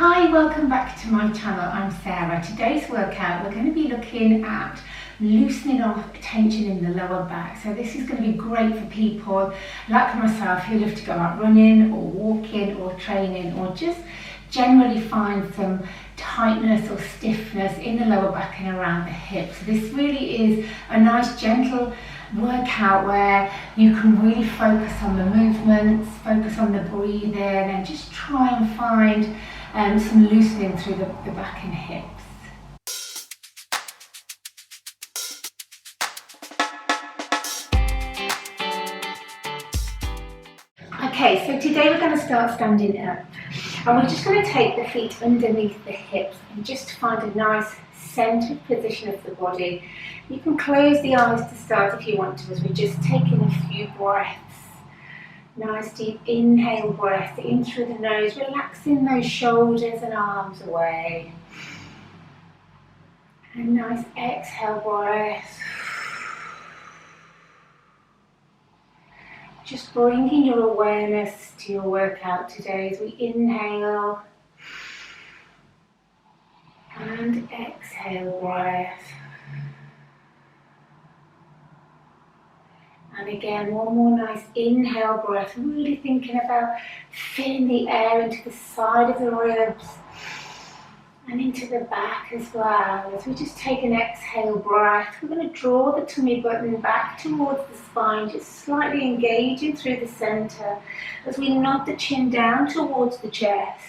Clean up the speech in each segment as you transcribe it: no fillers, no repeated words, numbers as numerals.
Hi, welcome back to my channel. I'm Sarah. Today's workout we're going to be looking at loosening off tension in the lower back. So this is going to be great for people like myself who love to go out running or walking or training or just generally find some tightness or stiffness in the lower back and around the hips. This really is a nice gentle workout where you can really focus on the movements, focus on the breathing and just try and find some loosening through the back and hips. Okay, so today we're going to start standing up and we're just going to take the feet underneath the hips and just find a nice centered position of the body. You can close the eyes to start if you want to, as we're just taking a few breaths. Nice deep inhale breath in through the nose, relaxing those shoulders and arms away. And nice exhale breath. Just bringing your awareness to your workout today as we inhale and exhale breath. And again, one more nice inhale breath, really thinking about filling the air into the side of the ribs and into the back as well. As we just take an exhale breath, we're going to draw the tummy button back towards the spine, just slightly engaging through the center as we nod the chin down towards the chest.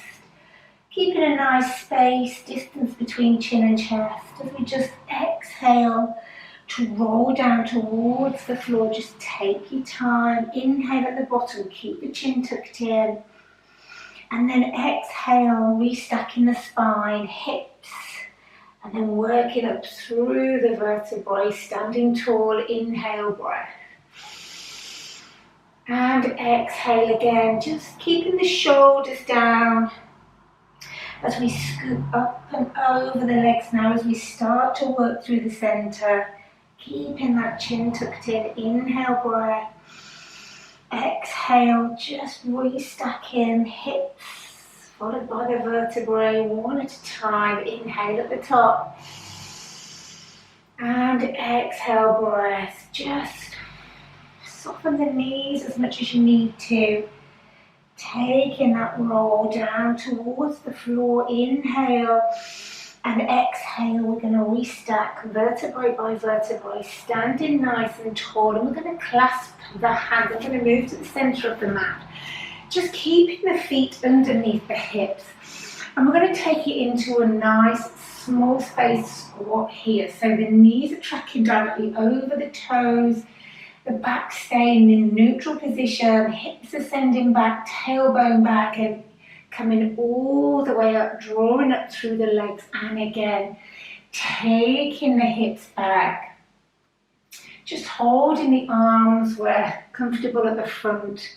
Keeping a nice space, distance between chin and chest as we just exhale to roll down towards the floor. Just take your time. Inhale at the bottom, keep the chin tucked in. And then exhale, restacking the spine, hips. And then working up through the vertebrae, standing tall, inhale, breath. And exhale again, just keeping the shoulders down. As we scoop up and over the legs now, as we start to work through the center. Keeping that chin tucked in, inhale breath, exhale, just restacking hips, followed by the vertebrae, one at a time, inhale at the top, and exhale breath, just soften the knees as much as you need to, taking that roll down towards the floor, inhale, and exhale, we're going to restack vertebrae by vertebrae, standing nice and tall, and we're going to clasp the hands. I'm going to move to the center of the mat, just keeping the feet underneath the hips, and we're going to take it into a nice small space squat here. So the knees are tracking directly over the toes, the back staying in neutral position, hips ascending back, tailbone back, and coming all the way up, drawing up through the legs, and again, taking the hips back. Just holding the arms where comfortable at the front.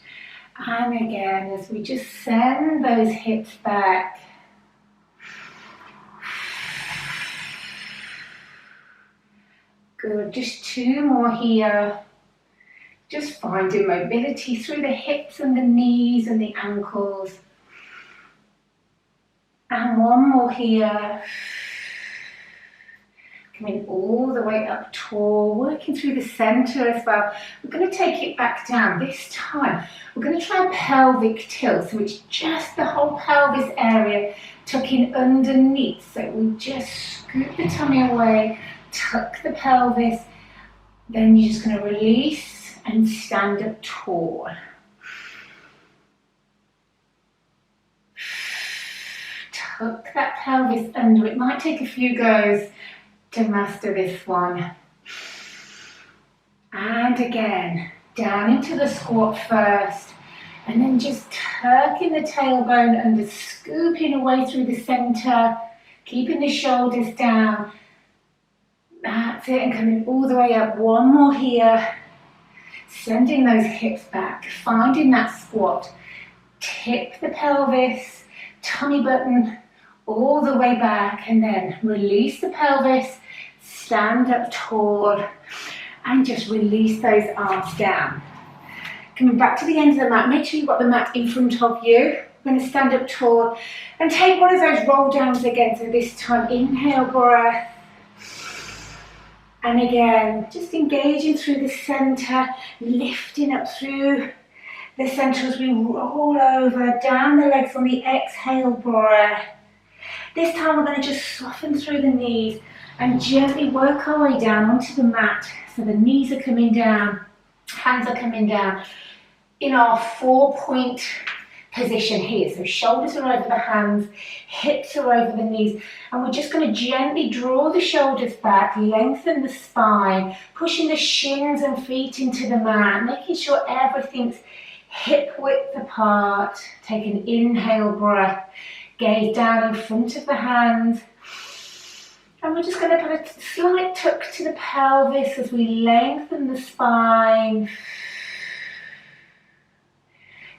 And again, as we just send those hips back. Good, just two more here. Just finding mobility through the hips and the knees and the ankles. And one more here, coming all the way up tall, working through the center as well. We're going to take it back down. This time, we're going to try a pelvic tilt, so it's just the whole pelvis area tucking underneath. So we just scoop the tummy away, tuck the pelvis, then you're just going to release and stand up tall. Tuck that pelvis under. It might take a few goes to master this one. And again, down into the squat first, and then just tucking the tailbone under, scooping away through the center, keeping the shoulders down. That's it, and coming all the way up. One more here, sending those hips back, finding that squat. Tip the pelvis, tummy button, all the way back, and then release the pelvis, stand up tall, and just release those arms down. Coming back to the end of the mat, make sure you've got the mat in front of you, We're going to stand up tall and take one of those roll downs again. So this time, inhale breath. And again, just engaging through the center, lifting up through the center as we roll over, down the legs on the exhale breath. This time we're going to just soften through the knees and gently work our way down onto the mat. So the knees are coming down, hands are coming down in our 4-point position here. So shoulders are over the hands, hips are over the knees, and we're just going to gently draw the shoulders back, lengthen the spine, pushing the shins and feet into the mat, making sure everything's hip width apart. Take an inhale breath, gaze down in front of the hands, and we're just going to put a slight tuck to the pelvis as we lengthen the spine.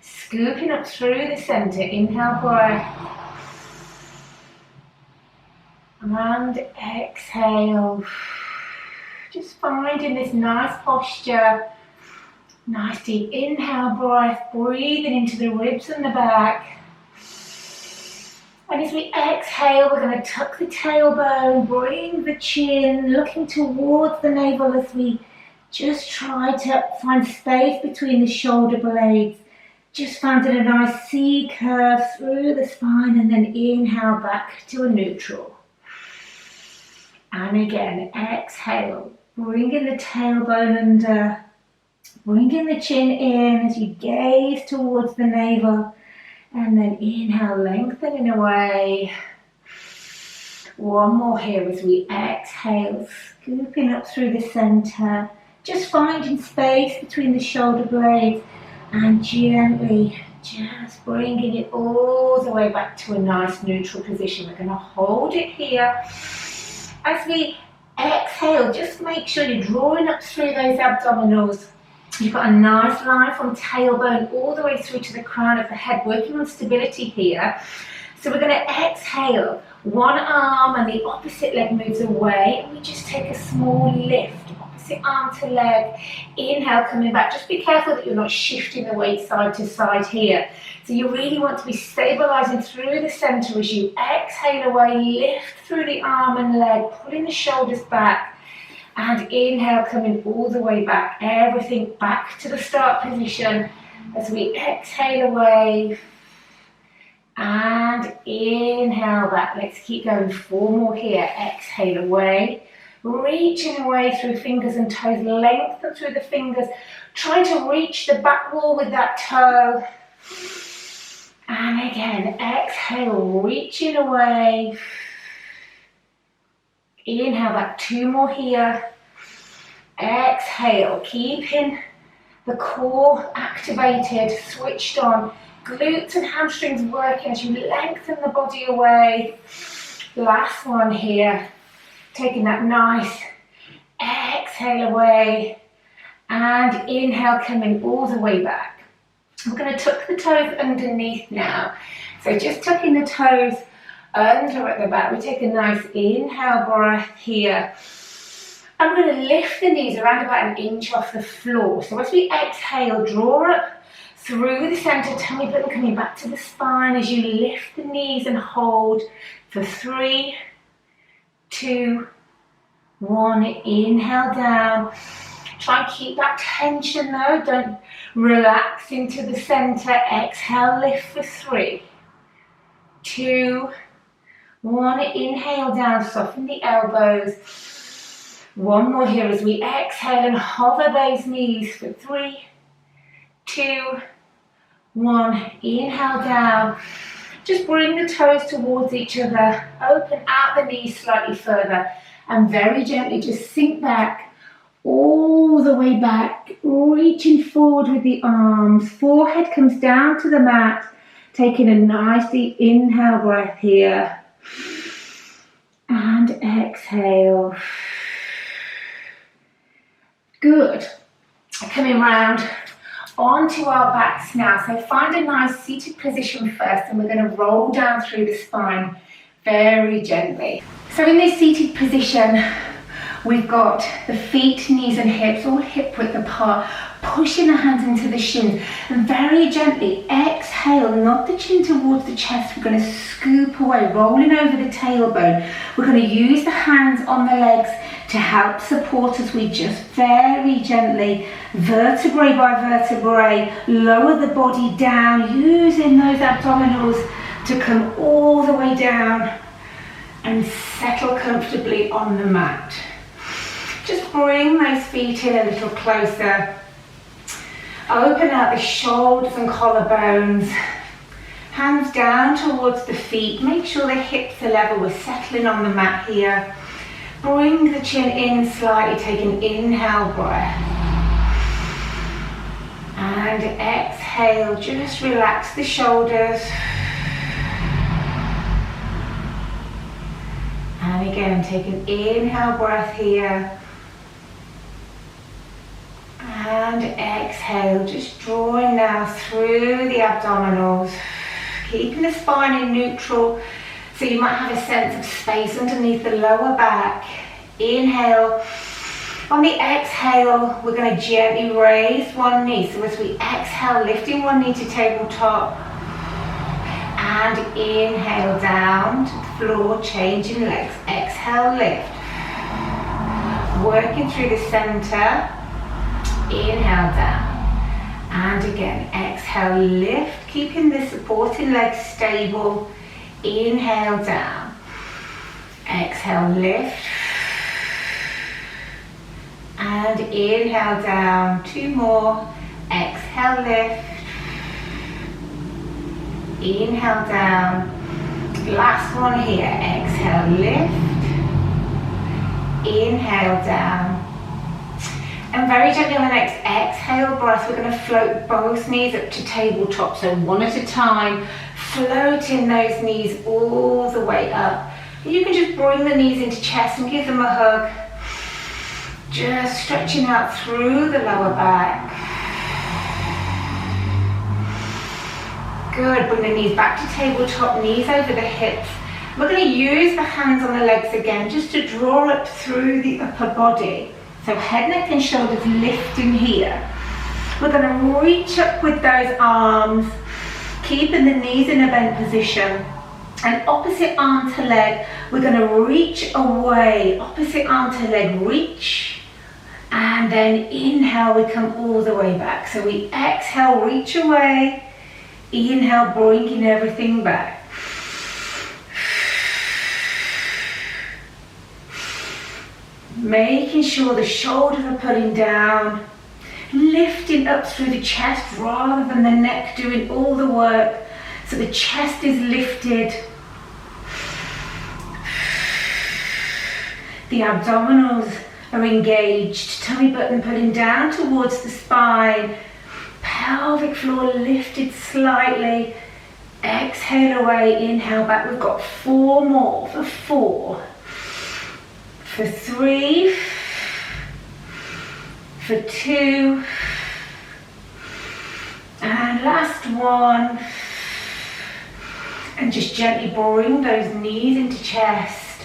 Scooping up through the center, inhale breath, and exhale. Just finding this nice posture, nice deep inhale breath, breathing into the ribs and the back. And as we exhale, we're going to tuck the tailbone, bring the chin, looking towards the navel as we just try to find space between the shoulder blades. Just finding a nice C curve through the spine, and then inhale back to a neutral. And again, exhale, bringing the tailbone under, bringing the chin in as you gaze towards the navel, and then inhale, lengthening away. One more here as we exhale, scooping up through the center, just finding space between the shoulder blades. And gently, just bringing it all the way back to a nice neutral position. We're going to hold it here. As we exhale, just make sure you're drawing up through those abdominals. You've got a nice line from tailbone all the way through to the crown of the head, working on stability here. So we're going to exhale, one arm and the opposite leg moves away, and we just take a small lift. Arm to leg, inhale, coming back. Just be careful that you're not shifting the weight side to side here. So you really want to be stabilizing through the center as you exhale away, lift through the arm and leg, pulling the shoulders back, and inhale, coming all the way back. Everything back to the start position as we exhale away and inhale back. Let's keep going. 4 more here. Exhale away. Reaching away through fingers and toes, lengthen through the fingers, trying to reach the back wall with that toe. And again, exhale, reaching away. Inhale back, 2 more here. Exhale, keeping the core activated, switched on. Glutes and hamstrings working as you lengthen the body away. Last one here. Taking that nice exhale away and inhale, coming all the way back. We're going to tuck the toes underneath now. So just tucking the toes under at the back. We take a nice inhale breath here. And we're going to lift the knees around about an inch off the floor. So as we exhale, draw up through the center, tummy button coming back to the spine as you lift the knees and hold for 3, 2, 1, inhale down. Try and keep that tension though, don't relax into the center. Exhale, lift for 3, 2, 1, inhale down, soften the elbows. 1 more here as we exhale and hover those knees for 3, 2, 1, inhale down. Just bring the toes towards each other, open out the knees slightly further, and very gently just sink back, all the way back, reaching forward with the arms. Forehead comes down to the mat, taking a nice deep inhale breath here, and exhale. Good. Coming round onto our backs now. So find a nice seated position first, and we're going to roll down through the spine very gently. So in this seated position, We've got the feet, knees and hips all hip width apart, pushing the hands into the shins, and very gently exhale, nod the chin towards the chest. We're going to scoop away, rolling over the tailbone. We're going to use the hands on the legs to help support us. We just very gently, vertebrae by vertebrae, lower the body down, using those abdominals to come all the way down and settle comfortably on the mat. Just bring those feet in a little closer. Open out the shoulders and collarbones. Hands down towards the feet. Make sure the hips are level. We're settling on the mat here. Bring the chin in slightly. Take an inhale breath. And exhale. Just relax the shoulders. And again, take an inhale breath here. And exhale, just drawing now through the abdominals, keeping the spine in neutral, so you might have a sense of space underneath the lower back. Inhale. On the exhale, we're going to gently raise one knee. So as we exhale, lifting one knee to tabletop, and inhale down to the floor, changing legs. Exhale, lift. Working through the center. Inhale down, and again exhale, lift, keeping the supporting legs stable. Inhale down, exhale, lift, and inhale down. Two more. Exhale, lift, inhale down. Last one here. Exhale, lift, inhale down. And very gently on the next exhale breath, we're going to float both knees up to tabletop. So one at a time, floating those knees all the way up. You can just bring the knees into chest and give them a hug. Just stretching out through the lower back. Good, bring the knees back to tabletop, knees over the hips. We're going to use the hands on the legs again, just to draw up through the upper body. So head, neck and shoulders lifting here. We're going to reach up with those arms, keeping the knees in a bent position. And opposite arm to leg, we're going to reach away. Opposite arm to leg, reach. And then inhale, we come all the way back. So we exhale, reach away. Inhale, bringing everything back. Making sure the shoulders are pulling down, lifting up through the chest rather than the neck doing all the work. So the chest is lifted. The abdominals are engaged, tummy button pulling down towards the spine, pelvic floor lifted slightly. Exhale away, inhale back. We've got four more. For 4. For 3, for 2, and last one. And just gently bring those knees into chest.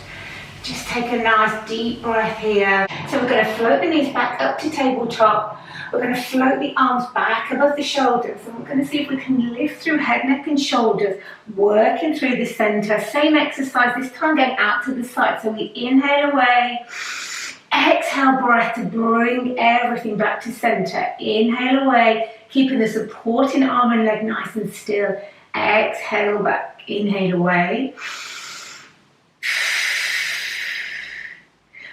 Just take a nice deep breath here. So we're going to float the knees back up to tabletop. We're going to float the arms back above the shoulders, and we're going to see if we can lift through head, neck and shoulders, working through the center. Same exercise, this time going out to the side. So we inhale away, exhale breath to bring everything back to center. Inhale away, keeping the supporting arm and leg nice and still. Exhale back, inhale away.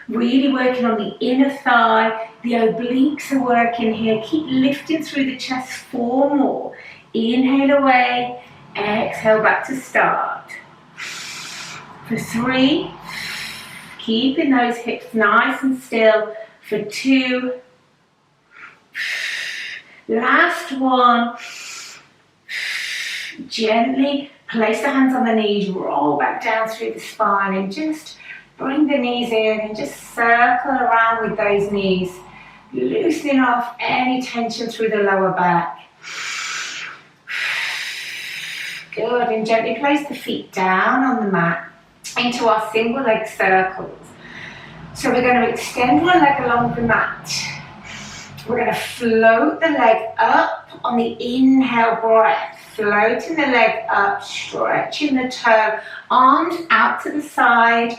Really working on the inner thigh, the obliques are working here. Keep lifting through the chest. 4 more. Inhale away, exhale back to start. For 3, keeping those hips nice and still. For 2, last one. Gently place the hands on the knees, roll back down through the spine and just bring the knees in and just circle around with those knees, loosening off any tension through the lower back. Good, and gently place the feet down on the mat into our single leg circles. So we're going to extend one leg along the mat. We're going to float the leg up on the inhale breath. Floating the leg up, stretching the toe, arms out to the side.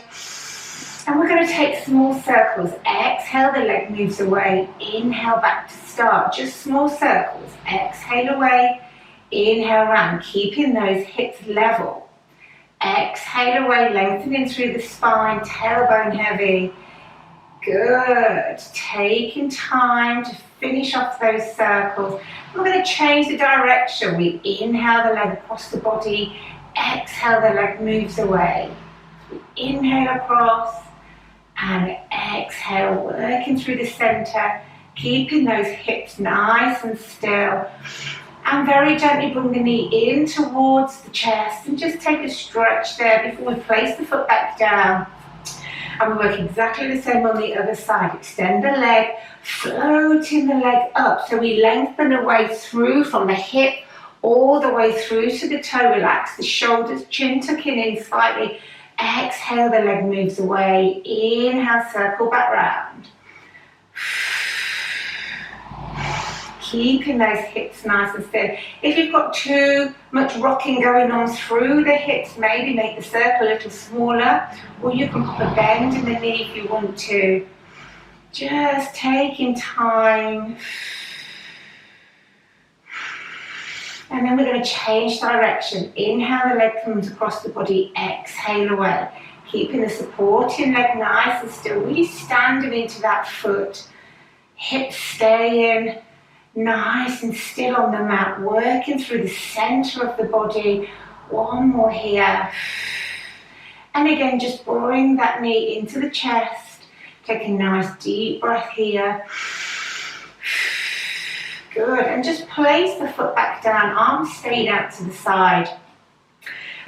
And we're going to take small circles. Exhale, the leg moves away. Inhale, back to start. Just small circles. Exhale away. Inhale round, keeping those hips level. Exhale away, lengthening through the spine, tailbone heavy. Good. Taking time to finish off those circles. We're going to change the direction. We inhale the leg across the body. Exhale, the leg moves away. We inhale across and exhale, working through the center, keeping those hips nice and still. And very gently bring the knee in towards the chest and just take a stretch there before we place the foot back down. And we work exactly the same on the other side. Extend the leg, floating the leg up. So we lengthen the way through from the hip all the way through to the toe. Relax the shoulders, chin tucking in slightly. Exhale, the leg moves away. Inhale, circle back round. Keeping those hips nice and still. If you've got too much rocking going on through the hips, maybe make the circle a little smaller, or you can pop a bend in the knee if you want to. Just taking time. And then we're going to change direction. Inhale, the leg comes across the body. Exhale away. Keeping the supporting leg nice and still. Really standing into that foot. Hips staying nice and still on the mat, working through the center of the body. One more here. And again, just bring that knee into the chest. Take a nice deep breath here. Good. And just place the foot back down, arms straight out to the side.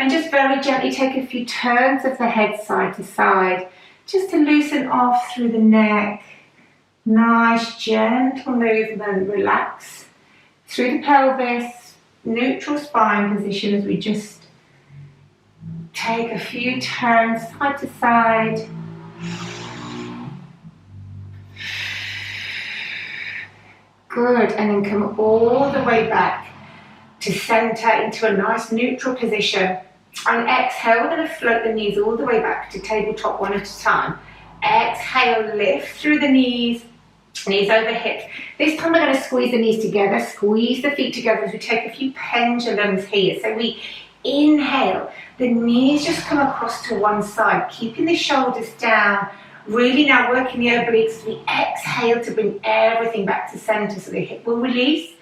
And just very gently take a few turns of the head side to side, just to loosen off through the neck. Nice, gentle movement, relax through the pelvis, neutral spine position as we just take a few turns side to side. Good, and then come all the way back to center into a nice neutral position. And exhale, we're going to float the knees all the way back to tabletop one at a time. Exhale, lift through the knees. Knees over hips. This time we're going to squeeze the knees together, squeeze the feet together as we take a few pendulums here. So we inhale, the knees just come across to one side, keeping the shoulders down, really now working the obliques. We exhale to bring everything back to center so the hip will release.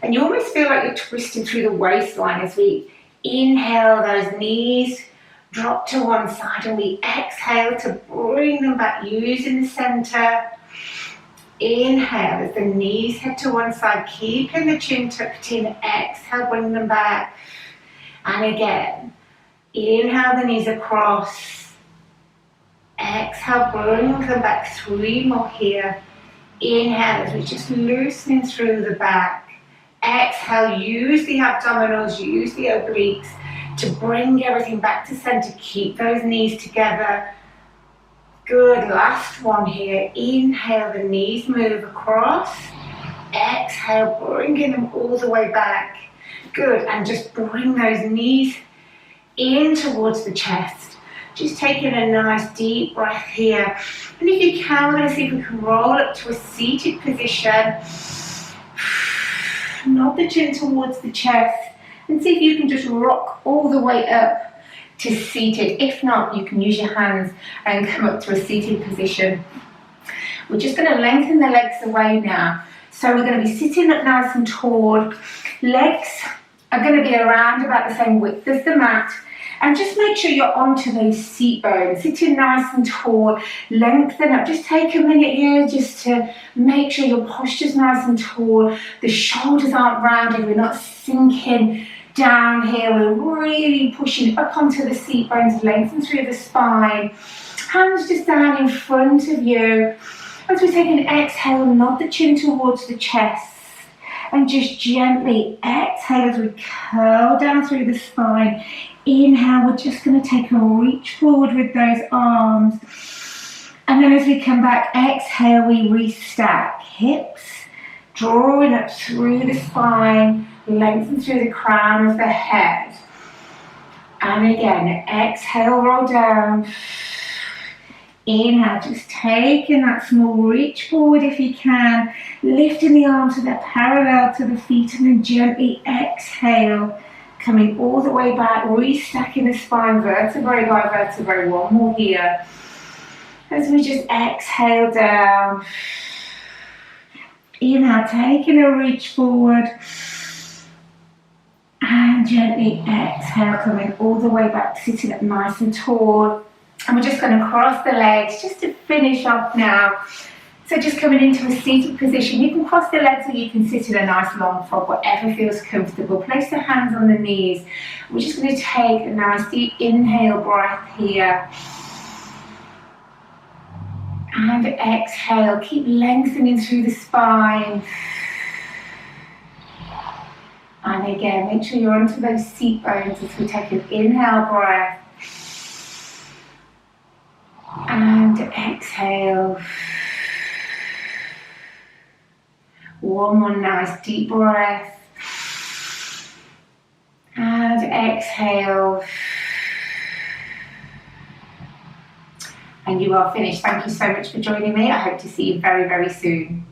And you almost feel like you're twisting through the waistline as we inhale, those knees drop to one side, and we exhale to bring them back using the center. Inhale as the knees head to one side, keeping the chin tucked in. Exhale, bring them back. And again, inhale the knees across. Exhale, bring them back. 3 more here. Inhale as we're just loosening through the back. Exhale, use the abdominals, use the obliques to bring everything back to center. Keep those knees together. Good, last one here. Inhale, the knees move across. Exhale, bringing them all the way back. Good, and just bring those knees in towards the chest. Just taking a nice deep breath here. And if you can, we're going to see if we can roll up to a seated position. Nod the chin towards the chest. And see if you can just rock all the way up to seated. If not, you can use your hands and come up to a seated position. We're just going to lengthen the legs away now. So we're going to be sitting up nice and tall. Legs are going to be around about the same width as the mat. And just make sure you're onto those seat bones. Sitting nice and tall, lengthen up. Just take a minute here just to make sure your posture's nice and tall. The shoulders aren't rounded. We're not sinking down here. We're really pushing up onto the seat bones, lengthen through the spine. Hands just down in front of you. As we take an exhale, nod the chin towards the chest. And just gently exhale as we curl down through the spine. Inhale, we're just going to take a reach forward with those arms. And then as we come back, exhale, we restack. Hips drawing up through the spine, lengthen through the crown of the head. And again, exhale, roll down. Inhale, just taking that small reach forward if you can, lifting the arms so they're parallel to the feet, and then gently exhale, coming all the way back, restacking the spine vertebrae by vertebrae. One more here. As we just exhale down. Inhale, taking a reach forward. And gently exhale, coming all the way back, sitting up nice and tall. And we're just going to cross the legs just to finish off now. So just coming into a seated position. You can cross the legs or you can sit in a nice long frog, whatever feels comfortable. Place the hands on the knees. We're just going to take a nice deep inhale breath here. And exhale. Keep lengthening through the spine. And again, make sure you're onto those seat bones as we take an inhale breath. And exhale. One more nice deep breath. And exhale. And you are finished. Thank you so much for joining me. I hope to see you very, very soon.